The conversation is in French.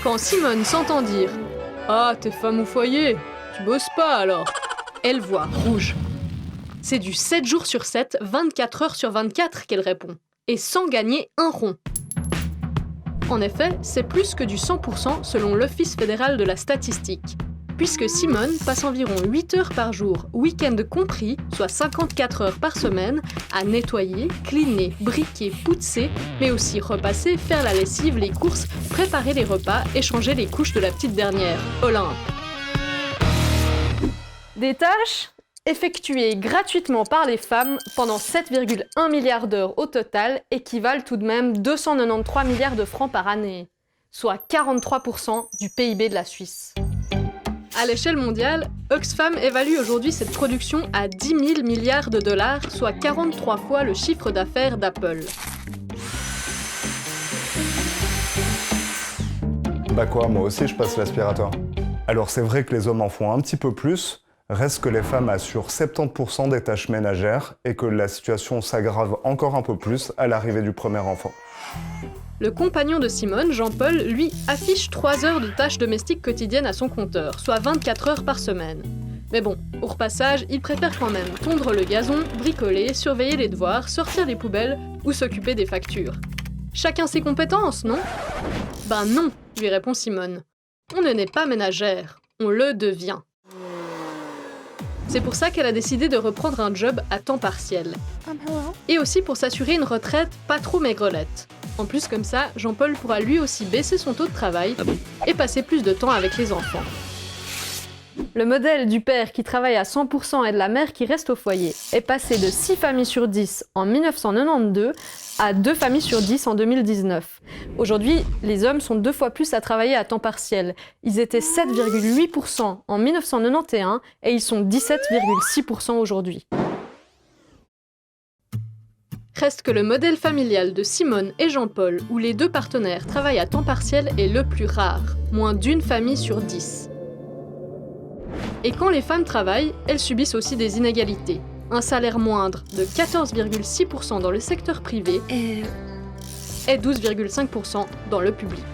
Quand Simone s'entend dire « Ah, t'es femme au foyer, tu bosses pas alors ?» Elle voit rouge. C'est du 7 jours sur 7, 24 heures sur 24 qu'elle répond, et sans gagner un rond. En effet, c'est plus que du 100% selon l'Office fédéral de la statistique, puisque Simone passe environ 8 heures par jour, week-end compris, soit 54 heures par semaine, à nettoyer, cleaner, briquer, pousser, mais aussi repasser, faire la lessive, les courses, préparer les repas et changer les couches de la petite dernière, Olympe. Des tâches effectuées gratuitement par les femmes pendant 7,1 milliards d'heures au total équivalent tout de même 293 milliards de francs par année, soit 43% du PIB de la Suisse. À l'échelle mondiale, Oxfam évalue aujourd'hui cette production à 10 000 milliards de dollars, soit 43 fois le chiffre d'affaires d'Apple. Bah quoi, moi aussi je passe l'aspirateur. Alors c'est vrai que les hommes en font un petit peu plus, reste que les femmes assurent 70% des tâches ménagères et que la situation s'aggrave encore un peu plus à l'arrivée du premier enfant. Le compagnon de Simone, Jean-Paul, lui, affiche 3 heures de tâches domestiques quotidiennes à son compteur, soit 24 heures par semaine. Mais bon, au repassage, il préfère quand même tondre le gazon, bricoler, surveiller les devoirs, sortir les poubelles ou s'occuper des factures. Chacun ses compétences, non ? Ben non, lui répond Simone. On ne naît pas ménagère, on le devient. C'est pour ça qu'elle a décidé de reprendre un job à temps partiel. Et aussi pour s'assurer une retraite pas trop maigrelette. En plus, comme ça, Jean-Paul pourra lui aussi baisser son taux de travail et passer plus de temps avec les enfants. Le modèle du père qui travaille à 100% et de la mère qui reste au foyer est passé de 6 familles sur 10 en 1992 à 2 familles sur 10 en 2019. Aujourd'hui, les hommes sont 2 fois plus à travailler à temps partiel. Ils étaient 7,8% en 1991 et ils sont 17,6% aujourd'hui. Reste que le modèle familial de Simone et Jean-Paul, où les 2 partenaires travaillent à temps partiel, est le plus rare, moins d'1 famille sur 10. Et quand les femmes travaillent, elles subissent aussi des inégalités. Un salaire moindre de 14,6% dans le secteur privé et 12,5% dans le public.